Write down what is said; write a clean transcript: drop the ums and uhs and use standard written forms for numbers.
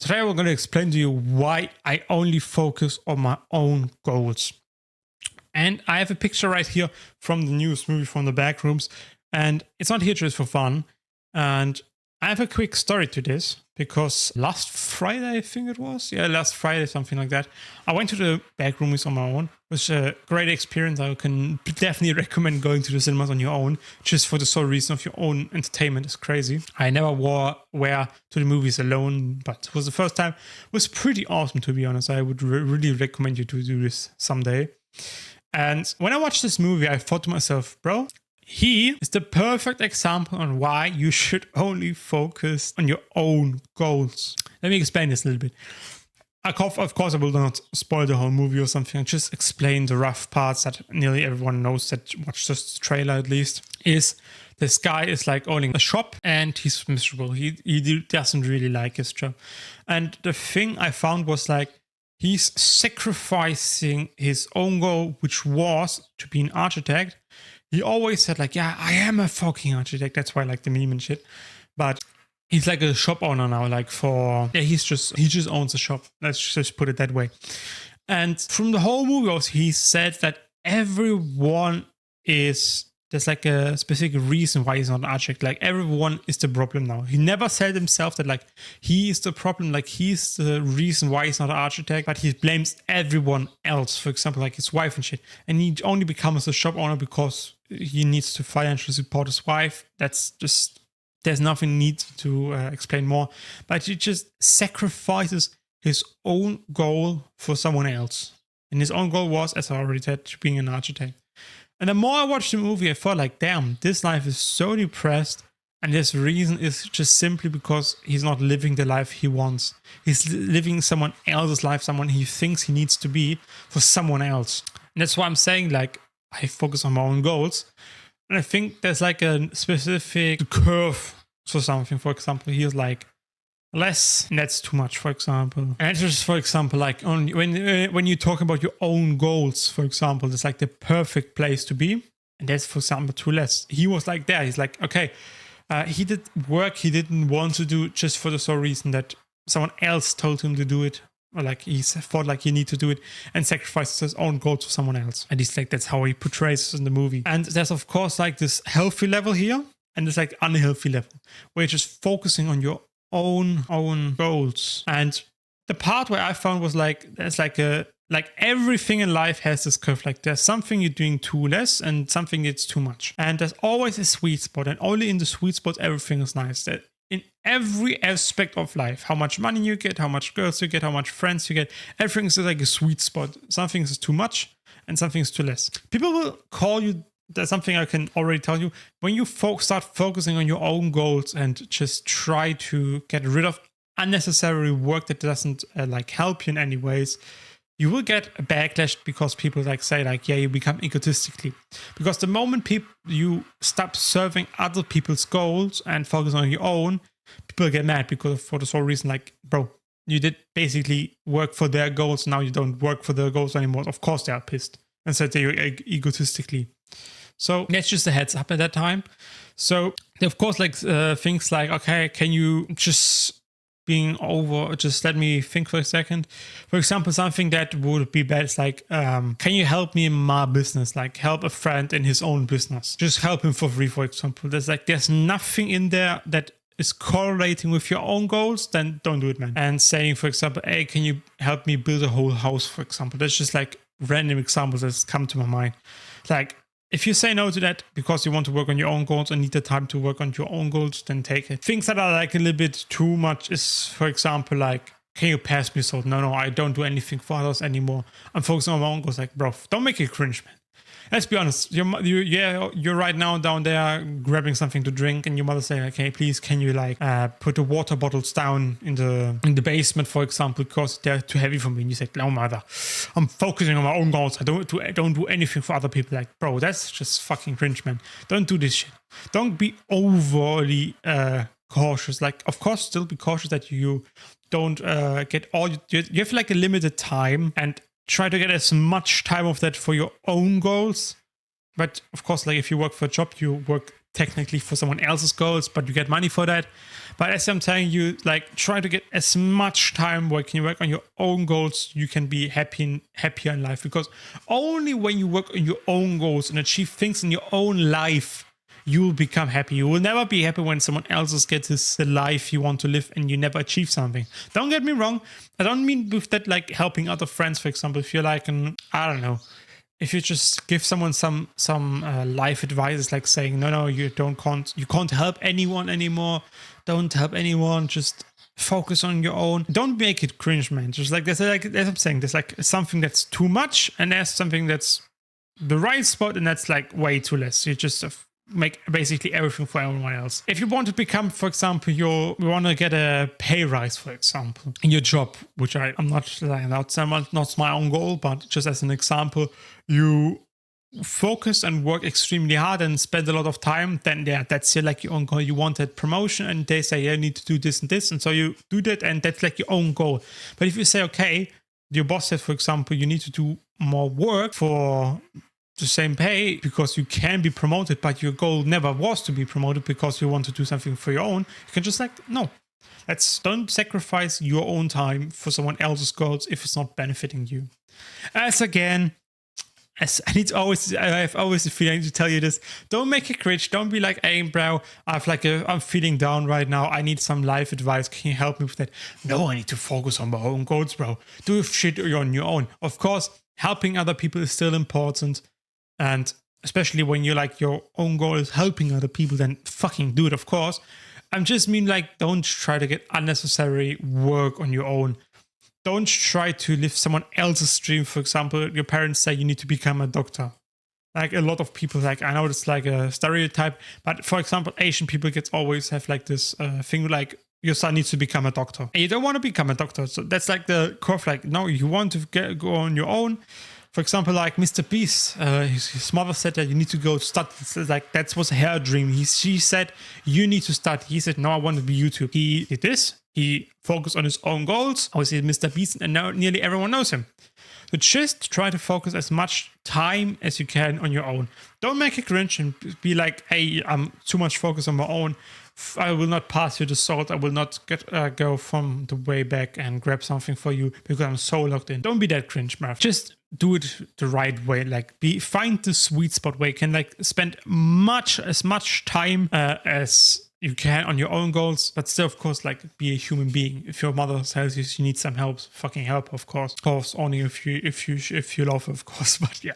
Today we're going to explain to you why I only focus on my own goals. And I have a picture right here from the newest movie from the Backrooms. And it's not here just for fun. And I have a quick story to this because last Friday, I think it was. Yeah, last Friday, something like that. I went to the Backrooms on my own. It was a great experience. I can definitely recommend going to the cinemas on your own, just for the sole reason of your own entertainment. It's crazy. I never were to the movies alone, but it was the first time. It was pretty awesome, to be honest. I would really recommend you to do this someday. And when I watched this movie, I thought to myself, bro, he is the perfect example on why you should only focus on your own goals. Let me explain this a little bit. Of course, I will not spoil the whole movie or something. I'll just explain the rough parts that nearly everyone knows that watched this trailer at least. Is this guy is like owning a shop and he's miserable. He doesn't really like his job. And the thing I found was like, he's sacrificing his own goal, which was to be an architect. He always said like, yeah, I am a fucking architect. That's why I like the meme and shit. But he's like a shop owner now, he just owns a shop. Let's just put it that way. And from the whole movie, he said that there's like a specific reason why he's not an architect. Like everyone is the problem now. He never said himself that like he is the problem, like he's the reason why he's not an architect, but he blames everyone else. For example, like his wife and shit. And he only becomes a shop owner because he needs to financially support his wife. That's just, there's nothing need to explain more. But he just sacrifices his own goal for someone else. And his own goal was, as I already said, being an architect. And the more I watched the movie, I felt like, damn, this life is so depressed. And this reason is just simply because he's not living the life he wants. He's living someone else's life, someone he thinks he needs to be for someone else. And that's why I'm saying, like, I focus on my own goals. And I think there's like a specific curve for something. For example, he's like, less, and that's too much, for example. And just for example, like when you talk about your own goals, for example, it's like the perfect place to be. And that's, for example, too less. He was like there. He's like, okay, he did work he didn't want to do just for the sole reason that someone else told him to do it. Or like he thought like he need to do it and sacrifices his own goals for someone else. And he's like, that's how he portrays it in the movie. And there's of course like this healthy level here. And there's like unhealthy level where you're just focusing on your own goals. And the part where I found was like, there's like everything in life has this curve. Like there's something you're doing too less and something it's too much. And there's always a sweet spot, and only in the sweet spot everything is nice. That in every aspect of life, how much money you get, how much girls you get, how much friends you get, everything is like a sweet spot. Something is too much and something is too less. People will call you, that's something I can already tell you, when you start focusing on your own goals and just try to get rid of unnecessary work that doesn't like help you in any ways, you will get a backlash because people like say like, yeah, you become egotistically. Because the moment you stop serving other people's goals and focus on your own, people get mad because for the sole reason like, bro, you did basically work for their goals. Now you don't work for their goals anymore. Of course they are pissed and said they egotistically. So that's just a heads up at that time. So of course, like things like, okay, can you just just let me think for a second. For example, something that would be bad is like, can you help me in my business? Like help a friend in his own business. Just help him for free, for example. There's nothing in there that is correlating with your own goals, then don't do it, man. And saying, for example, hey, can you help me build a whole house, for example? That's just like random examples that come to my mind. Like, if you say no to that because you want to work on your own goals and need the time to work on your own goals, then take it. Things that are like a little bit too much is, for example, like, can you pass me salt? No, I don't do anything for others anymore. I'm focusing on my own goals. Like, bro, don't make it cringe, man. Let's be honest. You're right now down there grabbing something to drink, and your mother saying, "Okay, please, can you like put the water bottles down in the basement, for example, because they're too heavy for me?" And you say, "No, mother, I'm focusing on my own goals. I don't do anything for other people." Like, bro, that's just fucking cringe, man. Don't do this shit. Don't be overly cautious. Like, of course, still be cautious that you don't get all. You have like a limited time and try to get as much time of that for your own goals. But of course, like if you work for a job, you work technically for someone else's goals, but you get money for that. But as I'm telling you, like, try to get as much time where you work on your own goals, you can be happier in life. Because only when you work on your own goals and achieve things in your own life, you will become happy. You will never be happy when someone else gets the life you want to live and you never achieve something. Don't get me wrong. I don't mean with that like helping other friends, for example. If you're like I don't know, if you just give someone some life advice, it's like saying, no, you can't help anyone anymore. Don't help anyone. Just focus on your own. Don't make it cringe, man. Just like as I'm saying, there's like something that's too much, and there's something that's the right spot, and that's like way too less. You just make basically everything for everyone else. If you want to become, for example, you want to get a pay rise, for example, in your job, which I'm not my own goal, but just as an example, you focus and work extremely hard and spend a lot of time, then that's like your own goal. You want that promotion and they say, you need to do this and this. And so you do that and that's like your own goal. But if you say, okay, your boss said, for example, you need to do more work for the same pay because you can be promoted, but your goal never was to be promoted because you want to do something for your own, you can just like, no, don't sacrifice your own time for someone else's goals if it's not benefiting you. I have always the feeling to tell you this. Don't make it cringe. Don't be like, hey, bro, I'm feeling down right now. I need some life advice. Can you help me with that? No, I need to focus on my own goals, bro. Do shit on your own. Of course, helping other people is still important. And especially when you're like, your own goal is helping other people, then fucking do it, of course. I just mean like, don't try to get unnecessary work on your own. Don't try to live someone else's dream. For example, your parents say you need to become a doctor. Like a lot of people, like, I know it's like a stereotype, but for example, Asian people always have like this thing like, your son needs to become a doctor. And you don't want to become a doctor. So that's like the curve, like, no, you want to go on your own. For example, like Mr. Beast, his mother said that you need to go study. It's like, that was her dream. She said, you need to study. He said, no, I want to be YouTube. He did this. He focused on his own goals. Obviously, Mr. Beast, and now nearly everyone knows him. So just try to focus as much time as you can on your own. Don't make it cringe and be like, hey, I'm too much focused on my own. I will not pass you the salt. I will not go from the way back and grab something for you because I'm so locked in. Don't be that cringe, bruv. Just do it the right way. Like, find the sweet spot where you can like spend as much time as you can on your own goals, but still, of course, like, be a human being. If your mother tells you need some help, fucking help, of course. Of course, only if you love her, of course. But yeah,